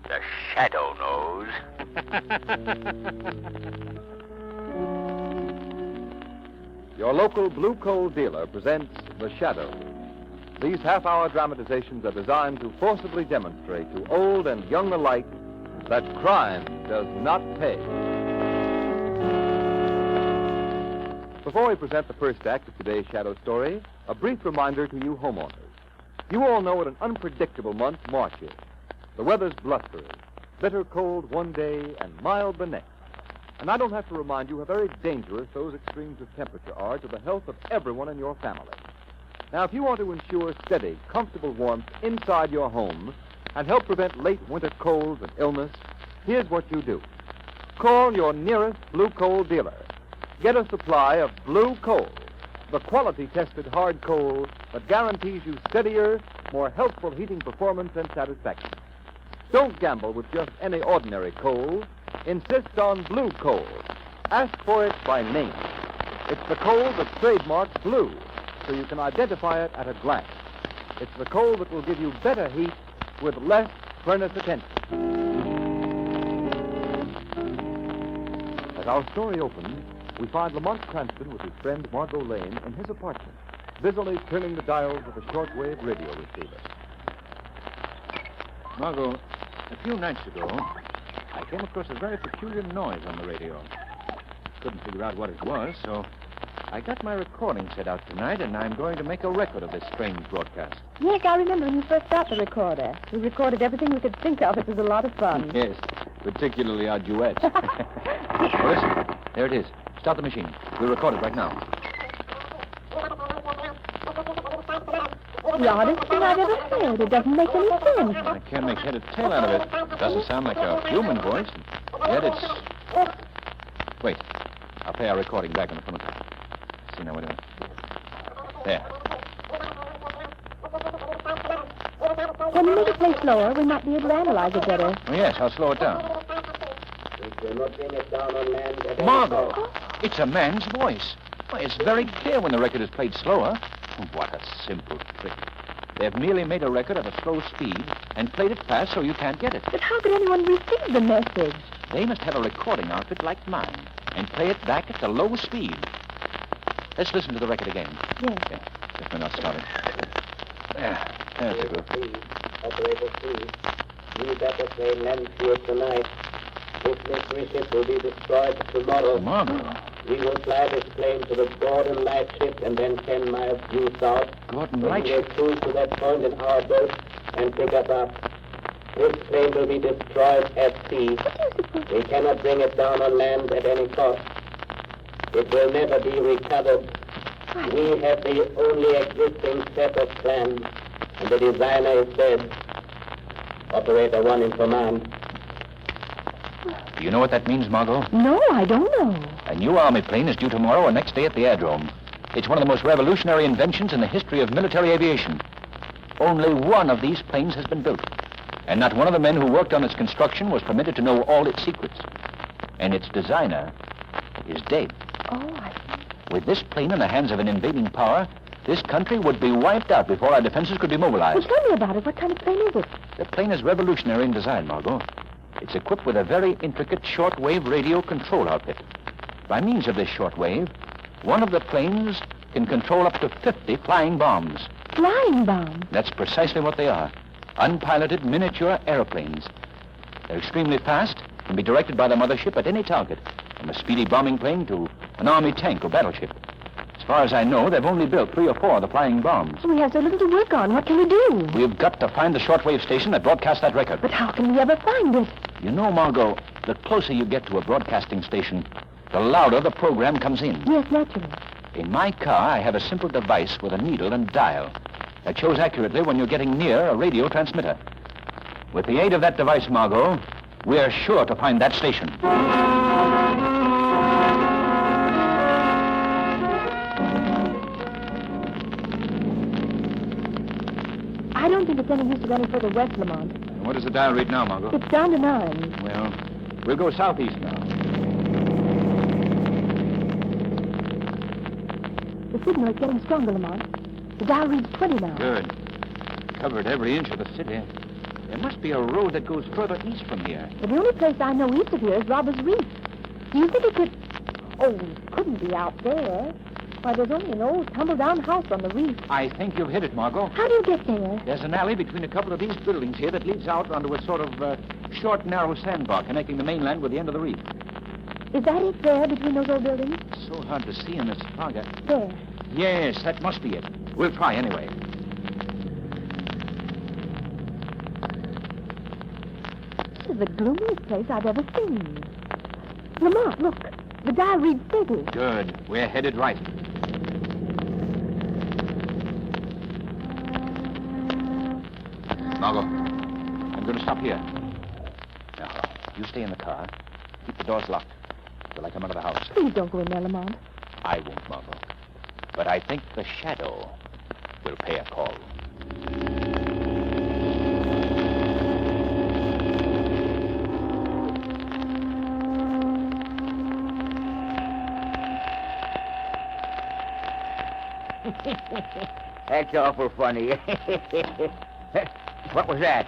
The Shadow knows. Your local Blue Coal dealer presents The Shadow. These half-hour dramatizations are designed to forcibly demonstrate to old and young alike that crime does not pay. Before we present the first act of today's Shadow story, a brief reminder to you homeowners. You all know what an unpredictable month March is. The weather's blustery, bitter cold one day and mild the next. And I don't have to remind you how very dangerous those extremes of temperature are to the health of everyone in your family. Now, if you want to ensure steady, comfortable warmth inside your home and help prevent late winter colds and illness, here's what you do. Call your nearest Blue Coal dealer. Get a supply of Blue Coal, the quality-tested hard coal that guarantees you steadier, more healthful heating performance and satisfaction. Don't gamble with just any ordinary coal. Insist on Blue Coal. Ask for it by name. It's the coal that's trademarked blue, so you can identify it at a glance. It's the coal that will give you better heat with less furnace attention. As our story opens, we find Lamont Cranston with his friend Margot Lane in his apartment, busily turning the dials of a shortwave radio receiver. Margot, a few nights ago, I came across a very peculiar noise on the radio. Couldn't figure out what it was, so I got my recording set out tonight, and I'm going to make a record of this strange broadcast. Yes, I remember when you first got the recorder. We recorded everything we could think of. It was a lot of fun. Yes, particularly our duets. Well, listen, there it is. Start the machine. We'll record it right now. The oddest thing I've ever heard. It doesn't make any sense. I can't make head or tail out of it. It doesn't sound like a human voice. Yet it's... Wait. I'll play our recording back on the phone. See now, wait a minute. There. Can you make it play slower? We might be able to analyze it better. Oh, yes, I'll slow it down. Margot, it's a man's voice. Why, it's very clear when the record is played slower. What a simple trick. They've merely made a record at a slow speed and played it fast so you can't get it. But how could anyone receive the message? They must have a recording outfit like mine and play it back at the low speed. Let's listen to the record again. Yes. Okay. Just a minute, I'll start it. There's the good. Operator C. We better play Mansfield tonight. This mystery ship will be destroyed tomorrow. Margot. We will fly this plane to the Gordon Lightship and then 10 miles due south. Gordon We will Lightship? cruise to that point in our boat and pick us up. This plane will be destroyed at sea. We cannot bring it down on land at any cost. It will never be recovered. We have the only existing set of plans, and the designer is dead. Operator 1 in command. Do you know what that means, Margot? No, I don't know. A new Army plane is due tomorrow or next day at the aerodrome. It's one of the most revolutionary inventions in the history of military aviation. Only one of these planes has been built, and not one of the men who worked on its construction was permitted to know all its secrets. And its designer is dead. Oh, I see. With this plane in the hands of an invading power, this country would be wiped out before our defenses could be mobilized. Well, tell me about it. What kind of plane is it? The plane is revolutionary in design, Margot. It's equipped with a very intricate shortwave radio control outfit. By means of this shortwave, one of the planes can control up to 50 flying bombs. Flying bombs? That's precisely what they are. Unpiloted miniature airplanes. They're extremely fast, can be directed by the mothership at any target, from a speedy bombing plane to an army tank or battleship. As far as I know, they've only built 3 or 4 of the flying bombs. We have so little to work on. What can we do? We've got to find the shortwave station that broadcasts that record. But how can we ever find it? You know, Margot, the closer you get to a broadcasting station, the louder the program comes in. Yes, naturally. In my car, I have a simple device with a needle and dial that shows accurately when you're getting near a radio transmitter. With the aid of that device, Margot, we're sure to find that station. I don't think it's any use to go any further west, Lamont. What does the dial read now, Margot? It's down to 9. Well, we'll go southeast now. The signal is getting stronger, Lamont. The dial reads 20 now. Good. Covered every inch of the city. There must be a road that goes further east from here. But the only place I know east of here is Robbers Reef. Do you think it could... Oh, it couldn't be out there. Why, there's only an old tumble-down house on the reef. I think you've hit it, Margot. How do you get there? There's an alley between a couple of these buildings here that leads out onto a sort of short, narrow sandbar connecting the mainland with the end of the reef. Is that it there between those old buildings? It's so hard to see in this fog. There. Yes, that must be it. We'll try anyway. This is the gloomiest place I've ever seen. Lamont, look. The dial reads steady. Good. We're headed right. Margot, I'm going to stop here. Now, you stay in the car. Keep the doors locked till I come out of the house. Please don't go in there, Lamont. I won't, Margot. But I think the shadow will pay a call. That's awful funny. What was that?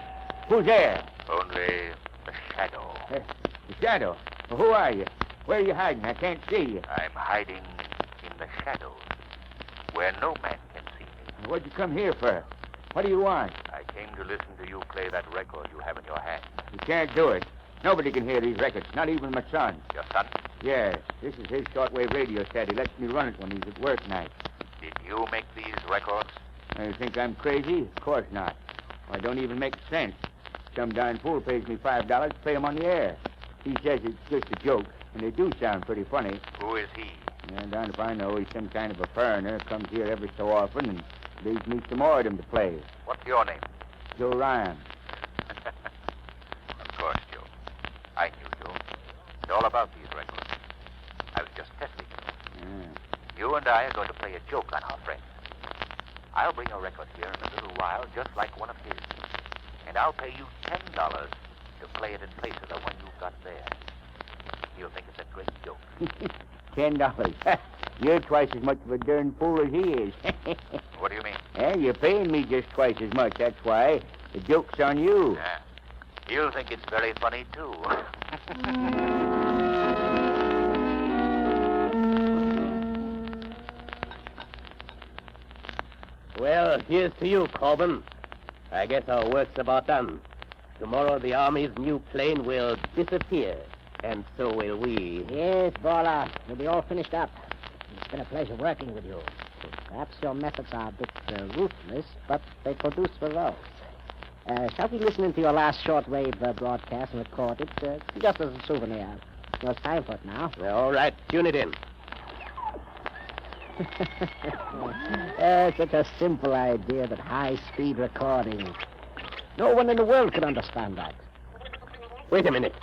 Who's there? Only the shadow. The shadow. Well, who are you? Where are you hiding? I can't see you. I'm hiding in the shadows, where no man can see me. What'd you come here for? What do you want? I came to listen to you play that record you have in your hand. You can't do it. Nobody can hear these records, not even my son. Your son? Yeah, this is his shortwave radio set. He lets me run it when he's at work night. Did you make these records? You think I'm crazy? Of course not. Well, I don't even make sense. Some darn fool pays me $5 to play them on the air. He says it's just a joke, and they do sound pretty funny. Who is he? And darn if I know, he's some kind of a foreigner, comes here every so often and leaves me some more of them to play. What's your name? Joe Ryan. Of course, Joe. I knew Joe. It's all about these records. I was just testing them. You and I are going to play a joke on our friends. I'll bring a record here in a little while, just like one of his. And I'll pay you $10 to play it in place of the one you've got there. You'll think it's a great joke. $10. You're twice as much of a darn fool as he is. What do you mean? You're paying me just twice as much, that's why. The joke's on you. Yeah. You'll think it's very funny, too. Well, here's to you, Corbin. I guess our work's about done. Tomorrow the Army's new plane will disappear, and so will we. Yes, Bola. We'll be all finished up. It's been a pleasure working with you. Perhaps your methods are a bit ruthless, but they produce results. Shall we listen into your last shortwave broadcast and record it, just as a souvenir? Well, it's time for it now. All right, tune it in. Such a simple idea, that high-speed recording. No one in the world could understand that. Wait a minute.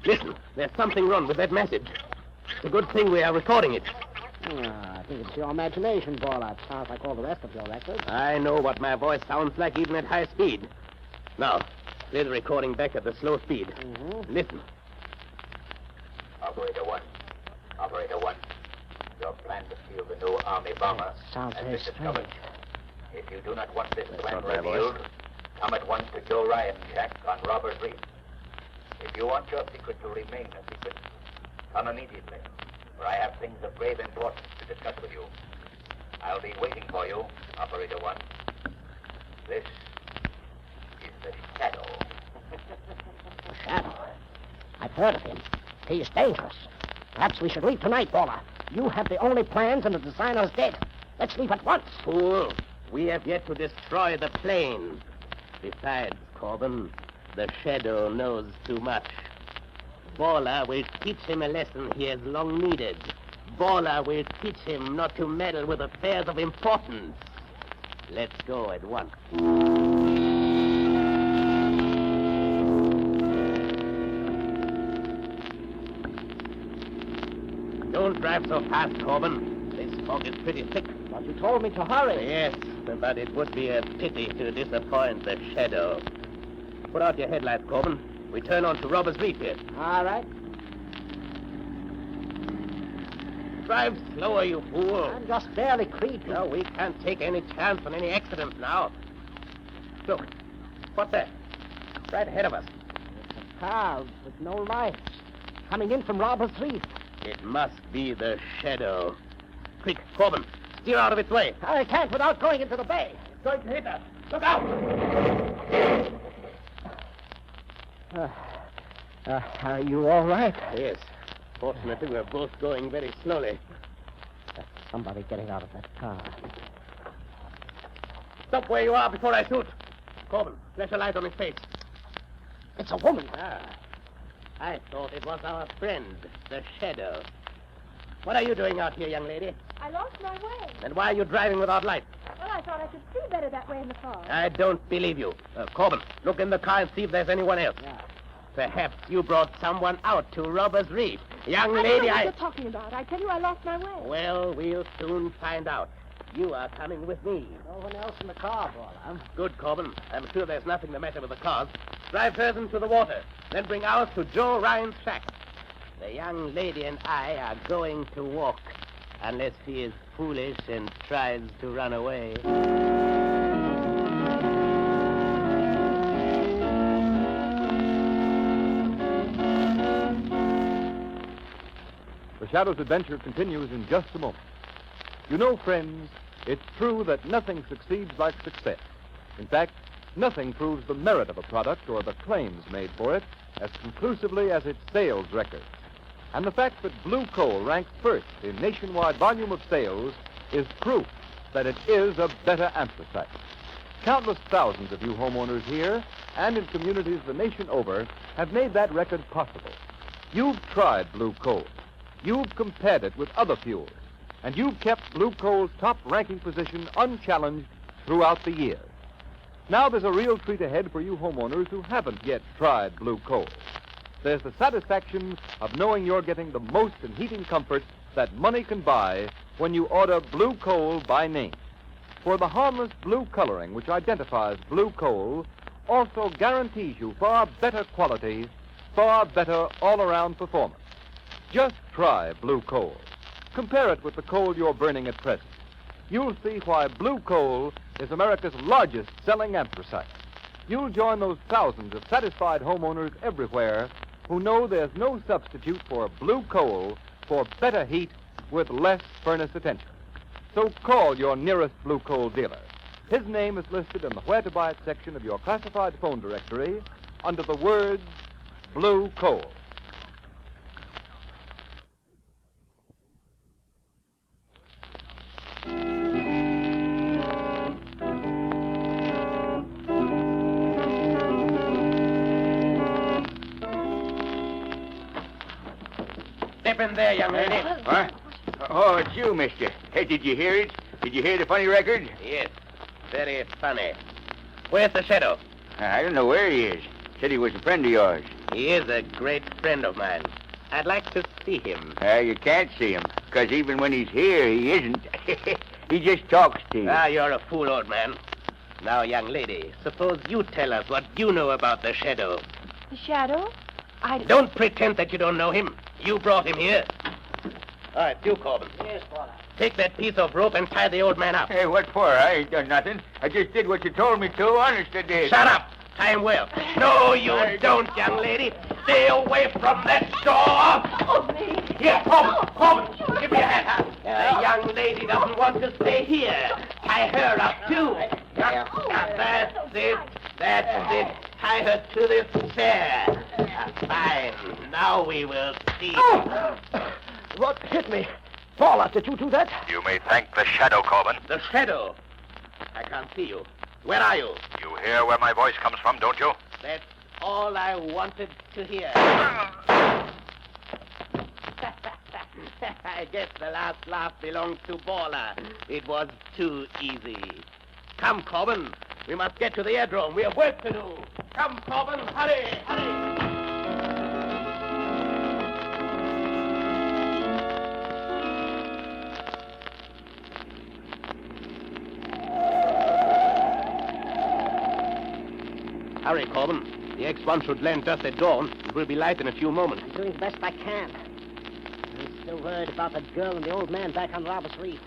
Listen, there's something wrong with that message. It's a good thing we are recording it. I think it's your imagination, Bola. It sounds like all the rest of your records. I know what my voice sounds like even at high speed. Now, play the recording back at the slow speed. Mm-hmm. Listen. Operator 1. Operator 1. Your plan to steal the new Army bomber Sounds has very been discovered. strange. If you do not want this plan not my revealed, come at once to Joe Ryan's shack on Robbers Reef. If you want your secret to remain a secret, come immediately, for I have things of grave importance to discuss with you. I'll be waiting for you, Operator 1. This is the Shadow. Shadow. I've heard of him. He is dangerous. Perhaps we should leave tonight, Bola. You have the only plans, and the designer's dead. Let's leave at once. Fool, we have yet to destroy the plane. Besides, Corbin, the Shadow knows too much. Bola will teach him a lesson he has long needed. Bola will teach him not to meddle with affairs of importance. Let's go at once. Don't drive so fast, Corbin. This fog is pretty thick. But you told me to hurry. Yes, but it would be a pity to disappoint the Shadow. Put out your headlights, Corbin. We turn on to Robbers Reef here. All right. Drive slower, you fool. I'm just barely creeping. No, we can't take any chance on any accident now. Look, what's that? right ahead of us. It's a car with no lights. Coming in from Robbers Reef. It must be the shadow. Quick, Corbin, steer out of its way. I can't without going into the bay. It's going to hit us. Look out! Are you all right? Yes. Fortunately, we're both going very slowly. Somebody getting out of that car. Stop where you are before I shoot. Corbin, flash a light on his face. It's a woman. I thought it was our friend, the shadow. What are you doing out here, young lady? I lost my way. And why are you driving without light? Well, I thought I could see better that way in the car. I don't believe you. Corbin, look in the car and see if there's anyone else. Yeah. Perhaps you brought someone out to Robbers Reef. Young I don't lady, know what you're talking about. I tell you, I lost my way. Well, we'll soon find out. You are coming with me. No one else in the car, Paula. Good, Corbin. I'm sure there's nothing the matter with the cars. Drive hers into the water. Then bring ours to Joe Ryan's shack. The young lady and I are going to walk. Unless he is foolish and tries to run away. The Shadow's adventure continues in just a moment. You know, friends, it's true that nothing succeeds like success. In fact, nothing proves the merit of a product or the claims made for it as conclusively as its sales records. And the fact that Blue Coal ranks first in nationwide volume of sales is proof that it is a better anthracite. Countless thousands of you homeowners here and in communities the nation over have made that record possible. You've tried Blue Coal. You've compared it with other fuels. And you've kept Blue Coal's top-ranking position unchallenged throughout the year. Now there's a real treat ahead for you homeowners who haven't yet tried Blue Coal. There's the satisfaction of knowing you're getting the most in heating comfort that money can buy when you order Blue Coal by name. For the harmless blue coloring which identifies Blue Coal also guarantees you far better quality, far better all-around performance. Just try Blue Coal. Compare it with the coal you're burning at present. You'll see why Blue Coal is America's largest selling anthracite. You'll join those thousands of satisfied homeowners everywhere who know there's no substitute for Blue Coal for better heat with less furnace attention. So call your nearest Blue Coal dealer. His name is listed in the Where to Buy It section of your classified phone directory under the words Blue Coal. Step in there, young lady. What? Oh, it's you, mister. Hey, did you hear it? Did you hear the funny record? Yes, very funny. Where's the shadow? I don't know where he is. Said he was a friend of yours. He is a great friend of mine. I'd like to see him. You can't see him, because even when he's here, he isn't. He just talks to you. Ah, you're a fool, old man. Now, young lady, suppose you tell us what you know about the shadow. The shadow? Don't pretend that you don't know him. You brought him here. All right, you, Corbin. Yes, Paula. Take that piece of rope and tie the old man up. Hey, what for? I ain't done nothing. I just did what you told me to. Honest, I did. Shut up. Tie him well. No, you don't, young lady. Stay away from that door. Oh, me. Here, Corbin, give me a hand. The young lady doesn't want to stay here. Tie her up, too. That's it. That's it. Tie her to this chair. Fine. Now we will see. What hit me? Paula, did you do that? You may thank the shadow, Corbin. The shadow. I can't see you. Where are you? You hear where my voice comes from, don't you? That's all I wanted to hear. I guess the last laugh belongs to Paula. It was too easy. Come, Corbin. We must get to the aerodrome. We have work to do. Come, Corbin. Hurry, hurry. Hurry, Corbin. The X-1 should land just at dawn. It will be light in a few moments. I'm doing the best I can. I'm still worried about that girl and the old man back on Robbers Reef.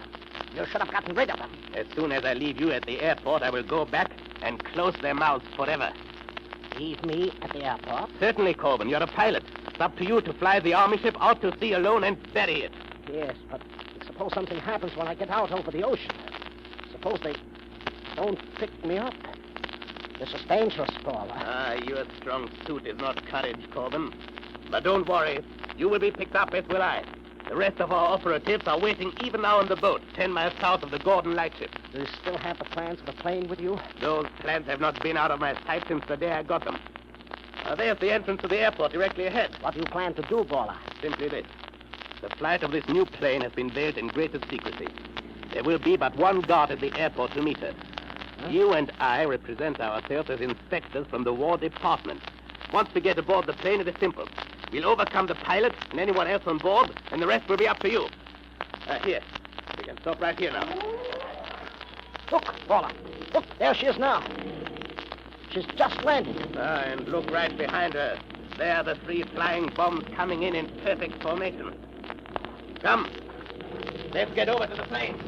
You should have gotten rid of them. As soon as I leave you at the airport, I will go back and close their mouths forever. Leave me at the airport? Certainly, Corbin. You're a pilot. It's up to you to fly the army ship out to sea alone and bury it. Yes, but suppose something happens when I get out over the ocean. Suppose they don't pick me up. This is dangerous, Paula. Your strong suit is not courage, Corbin. But don't worry. You will be picked up, as will I. The rest of our operatives are waiting even now on the boat, 10 miles south of the Gordon lightship. Do you still have the plans for the plane with you? Those plans have not been out of my sight since the day I got them. There's the entrance to the airport directly ahead. What do you plan to do, Paula? Simply this. The flight of this new plane has been veiled in greatest secrecy. There will be but one guard at the airport to meet her. Huh? You and I represent ourselves as inspectors from the War Department. Once we get aboard the plane, it is simple. We'll overcome the pilot and anyone else on board, and the rest will be up to you. Here. We can stop right here now. Look, Paula. Look, there she is now. She's just landing. And look right behind her. There are the 3 flying bombs coming in perfect formation. Come. Let's get over to the plane.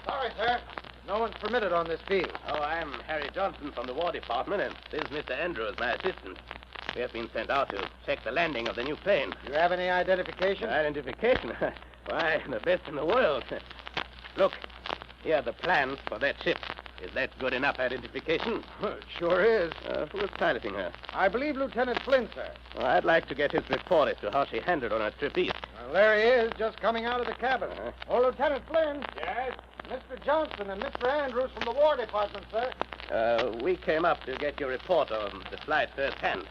Sorry, sir. No one's permitted on this field. Oh, I'm Harry Johnson from the War Department, and this is Mr. Andrews, my assistant. We have been sent out to check the landing of the new plane. Do you have any identification? Identification? Why, the best in the world. Look, here are the plans for that ship. Is that good enough identification? Well, it sure is. Who's piloting her? I believe Lieutenant Flynn, sir. Well, I'd like to get his report as to how she handled on her trip east. Well, there he is, just coming out of the cabin. Oh, Lieutenant Flynn. Yes? Mr. Johnson and Mr. Andrews from the War Department, sir. We came up to get your report on the flight firsthand.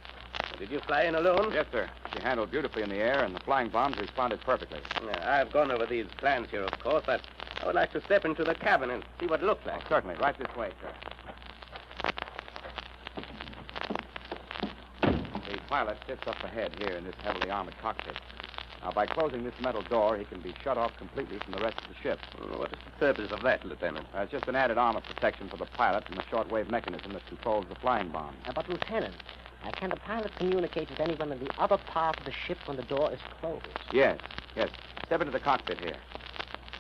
Did you fly in alone? Yes, sir. She handled beautifully in the air, and the flying bombs responded perfectly. I've gone over these plans here, of course, but I would like to step into the cabin and see what it looks like. Certainly. Right this way, sir. The pilot sits up ahead here in this heavily armored cockpit. Now, by closing this metal door, he can be shut off completely from the rest of the ship. What is the purpose of that, Lieutenant? It's just an added armor protection for the pilot and the shortwave mechanism that controls the flying bomb. But, Lieutenant, can the pilot communicate with anyone in the other part of the ship when the door is closed? Yes. Step into the cockpit here.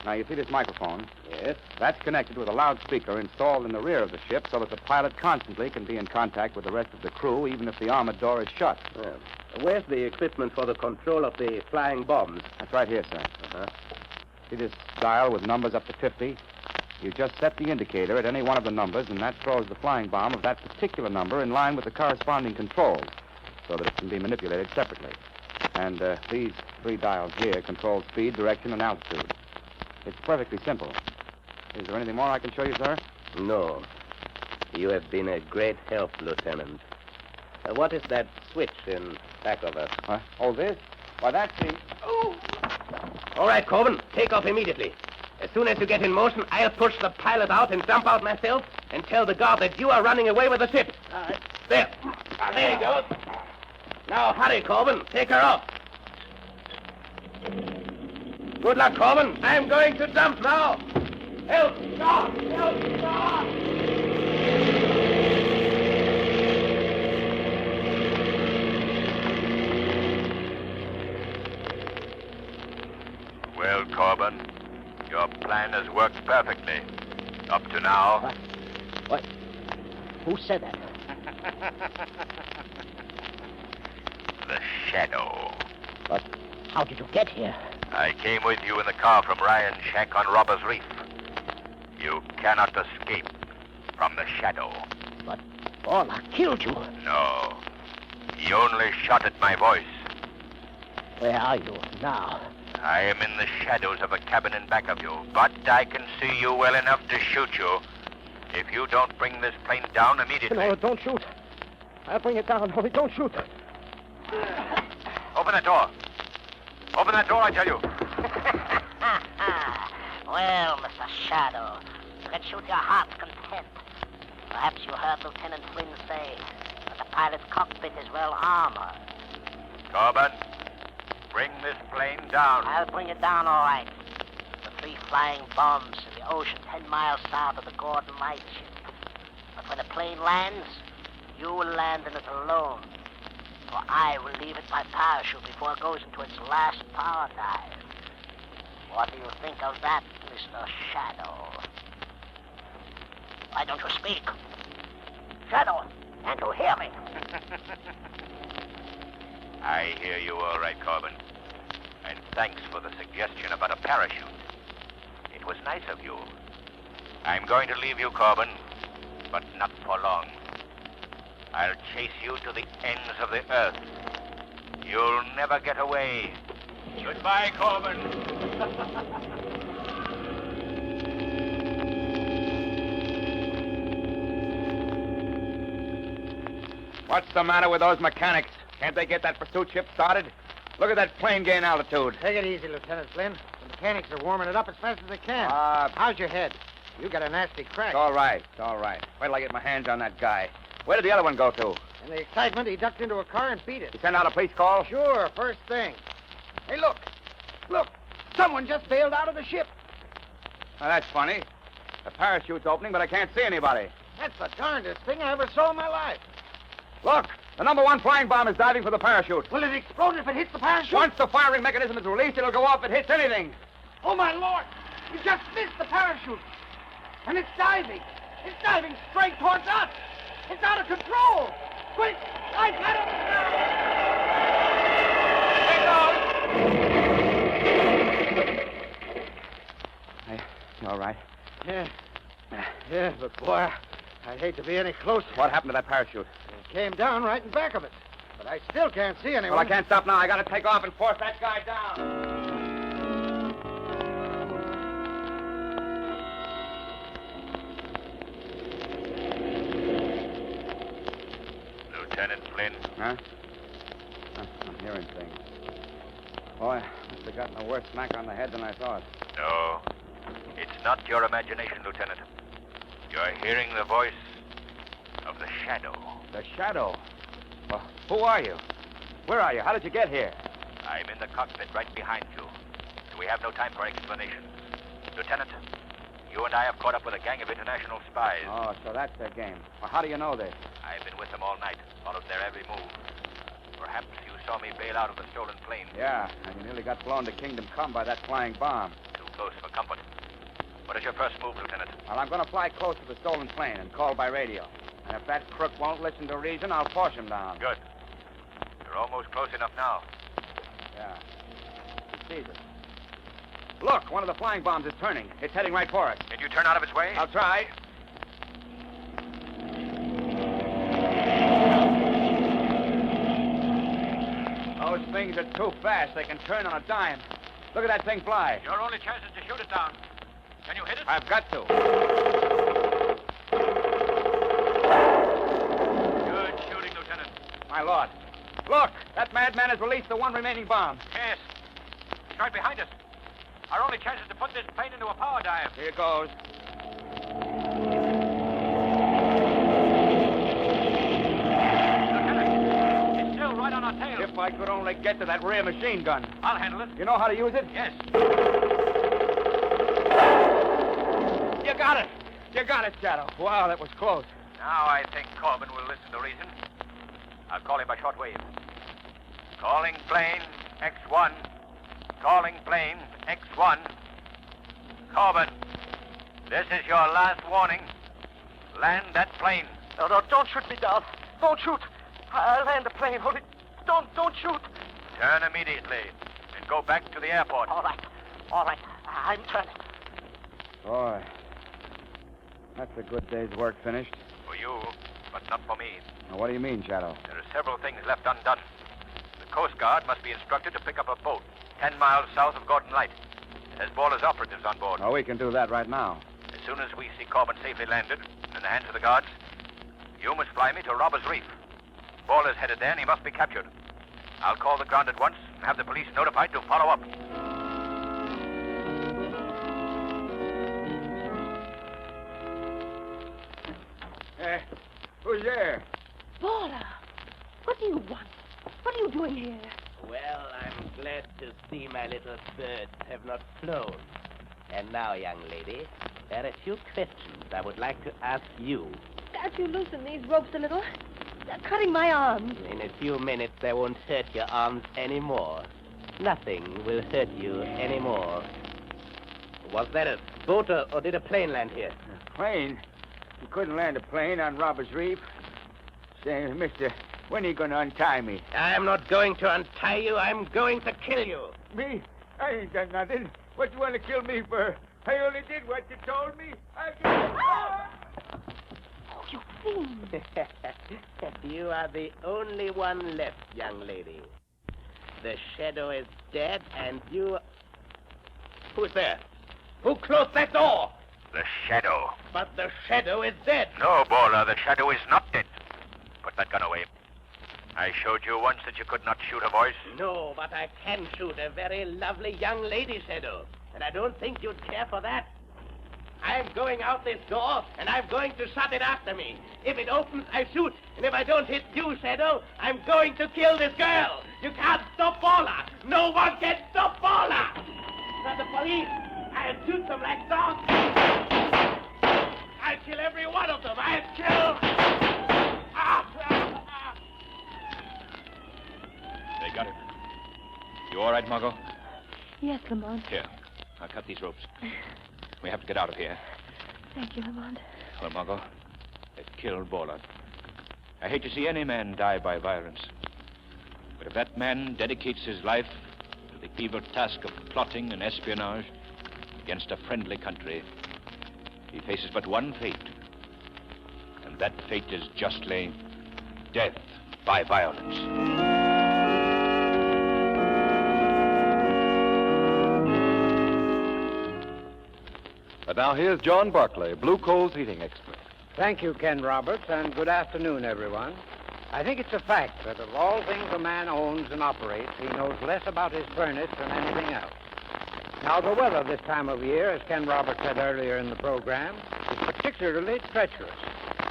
Now, you see this microphone? Yes. That's connected with a loudspeaker installed in the rear of the ship so that the pilot constantly can be in contact with the rest of the crew, even if the armored door is shut. Where's the equipment for the control of the flying bombs? That's right here, sir. See this dial with numbers up to 50? You just set the indicator at any one of the numbers, and that throws the flying bomb of that particular number in line with the corresponding controls, so that it can be manipulated separately. And these 3 dials here control speed, direction, and altitude. It's perfectly simple. Is there anything more I can show you, sir? No. You have been a great help, Lieutenant. What is that switch in back of us? Huh? Oh, this? Why, that's the... Oh! All right, Corbin, take off immediately. As soon as you get in motion, I'll push the pilot out and jump out myself and tell the guard that you are running away with the ship. All right. There. There he goes. Now, hurry, Corbin. Take her off. Good luck, Corbin. I'm going to jump now. Help! Stop! Help! Stop! Well, Corbin, your plan has worked perfectly. Up to now. What? Who said that? The Shadow. But how did you get here? I came with you in the car from Ryan's shack on Robbers Reef. You cannot escape from the Shadow. But Paula killed you. No. He only shot at my voice. Where are you now? I am in the shadows of a cabin in back of you, but I can see you well enough to shoot you if you don't bring this plane down immediately. No, don't shoot. I'll bring it down. Only don't shoot. Open that door. Open that door, I tell you. Well, Mr. Shadow, you can shoot your heart's content. Perhaps you heard Lieutenant Flynn say that the pilot's cockpit is well armored. Corbin, bring this plane down. I'll bring it down all right. The 3 flying bombs in the ocean 10 miles south of the Gordon lightship. But when the plane lands, you will land in it alone. For I will leave it by parachute before it goes into its last power dive. What do you think of that, Mr. Shadow? Why don't you speak? Shadow, can't you hear me? I hear you all right, Corbin. And thanks for the suggestion about a parachute. It was nice of you. I'm going to leave you, Corbin, but not for long. I'll chase you to the ends of the earth. You'll never get away. Goodbye, Corbin. What's the matter with those mechanics? Can't they get that pursuit ship started? Look at that plane gain altitude. Take it easy, Lieutenant Flynn. The mechanics are warming it up as fast as they can. How's your head? You got a nasty crack. It's all right. It's all right. Wait till I get my hands on that guy. Where did the other one go to? In the excitement, he ducked into a car and beat it. You send out a police call? Sure, first thing. Hey, look. Look. Someone just bailed out of the ship. Now, that's funny. The parachute's opening, but I can't see anybody. That's the darndest thing I ever saw in my life. Look, the number 1 flying bomb is diving for the parachute. Will it explode if it hits the parachute? Once the firing mechanism is released, it'll go off if it hits anything. Oh, my Lord. You just missed the parachute. And it's diving. It's diving straight towards us. It's out of control. Quick, I got it. Hey, you all right? Yeah, but boy, I'd hate to be any closer. What happened to that parachute? It came down right in back of it. But I still can't see anyone. Well, I can't stop now. I gotta take off and force that guy down. Lieutenant Flynn. Huh? I'm hearing things. Boy, must have gotten a worse smack on the head than I thought. No, it's not your imagination, Lieutenant. You're hearing the voice of the Shadow. The Shadow? Well, who are you? Where are you? How did you get here? I'm in the cockpit right behind you. So we have no time for explanations. Lieutenant, you and I have caught up with a gang of international spies. Oh, so that's their game. Well, how do you know this? I've been with them all night, followed their every move. Perhaps you saw me bail out of the stolen plane. Yeah, and you nearly got blown to Kingdom Come by that flying bomb. Too close for comfort. What is your first move, Lieutenant? Well, I'm going to fly close to the stolen plane and call by radio. And if that crook won't listen to reason, I'll force him down. Good. You're almost close enough now. Yeah. He sees us. Look, one of the flying bombs is turning. It's heading right for us. Can you turn out of its way? I'll try. Those things are too fast. They can turn on a dime. Look at that thing fly. Your only chance is to shoot it down. Can you hit it? I've got to. Good shooting, Lieutenant. My lord. Look, that madman has released the one remaining bomb. Yes. It's right behind us. Our only chance is to put this plane into a power dive. Here goes. Lieutenant, it's still right on our tail. If I could only get to that rear machine gun. I'll handle it. You know how to use it? Yes. You got it. You got it, Shadow. Wow, that was close. Now I think Corbin will listen to reason. I'll call him by shortwave. Calling plane X1. Calling plane X1. Corbin, this is your last warning. Land that plane. No, don't shoot me down. Don't shoot. I'll land the plane. Only don't shoot. Turn immediately and go back to the airport. All right. I'm turning. Boy, that's a good day's work finished. For you, but not for me. Now, what do you mean, Shadow? There are several things left undone. The Coast Guard must be instructed to pick up a boat 10 miles south of Gordon Light. It has Baller's operatives on board. Oh, we can do that right now. As soon as we see Corbin safely landed in the hands of the guards, you must fly me to Robbers Reef. Baller's headed there and he must be captured. I'll call the ground at once and have the police notified to follow up. Who's there? Baller, what do you want? What are you doing here? Well, I'm glad to see my little birds have not flown. And now, young lady, there are a few questions I would like to ask you. Can't you loosen these ropes a little? They're cutting my arms. In a few minutes, they won't hurt your arms anymore. Nothing will hurt you anymore. Was that a boat or did a plane land here? Plane? You couldn't land a plane on Robbers Reef. Say, mister, when are you going to untie me? I'm not going to untie you. I'm going to kill you. Me? I ain't done nothing. What you want to kill me for? I only did what you told me. Oh, you fiend. You are the only one left, young lady. The shadow is dead, and you... Who's there? Who closed that door? The shadow. But the shadow is dead. No, Bowler, the shadow is not dead. Put that gun away. I showed you once that you could not shoot a voice. No, but I can shoot a very lovely young lady, Shadow. And I don't think you'd care for that. I'm going out this door, and I'm going to shut it after me. If it opens, I shoot. And if I don't hit you, Shadow, I'm going to kill this girl. You can't stop Bowler. No one can stop Bowler. For the police, I'll shoot them like dogs. I'll kill every one of them. I'll kill... They got him. You all right, Margot? Yes, Lamont. Here, I'll cut these ropes. We have to get out of here. Thank you, Lamont. Well, Margot, they've killed Bowler. I hate to see any man die by violence. But if that man dedicates his life to the evil task of plotting and espionage against a friendly country, he faces but one fate. And that fate is justly death by violence. And now here's John Barclay, Blue Coal's heating expert. Thank you, Ken Roberts, and good afternoon, everyone. I think it's a fact that of all things a man owns and operates, he knows less about his furnace than anything else. Now, the weather this time of year, as Ken Roberts said earlier in the program, is particularly treacherous.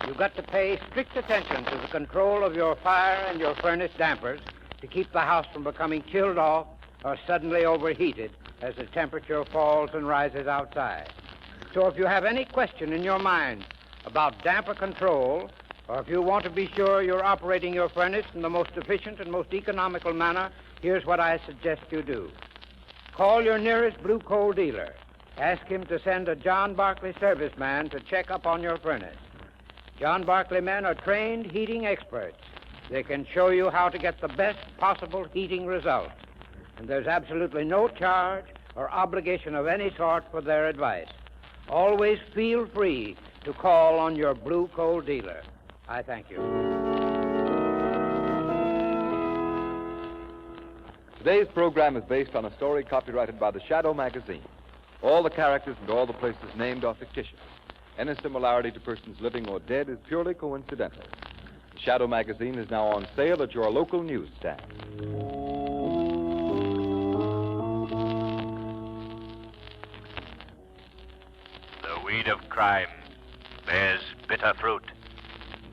You've got to pay strict attention to the control of your fire and your furnace dampers to keep the house from becoming chilled off or suddenly overheated as the temperature falls and rises outside. So if you have any question in your mind about damper control, or if you want to be sure you're operating your furnace in the most efficient and most economical manner, here's what I suggest you do. Call your nearest Blue Coal dealer. Ask him to send a John Barclay serviceman to check up on your furnace. John Barclay men are trained heating experts. They can show you how to get the best possible heating results. And there's absolutely no charge or obligation of any sort for their advice. Always feel free to call on your Blue Coal dealer. I thank you. Today's program is based on a story copyrighted by the Shadow magazine. All the characters and all the places named are fictitious. Any similarity to persons living or dead is purely coincidental. The Shadow magazine is now on sale at your local newsstand. The weed of crime bears bitter fruit.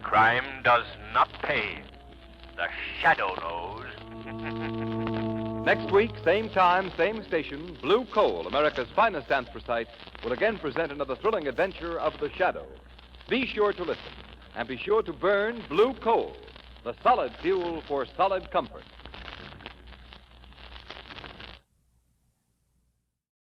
Crime does not pay. The shadow knows. Next week, same time, same station, Blue Coal, America's finest anthracite, will again present another thrilling adventure of the Shadow. Be sure to listen, and be sure to burn Blue Coal, the solid fuel for solid comfort.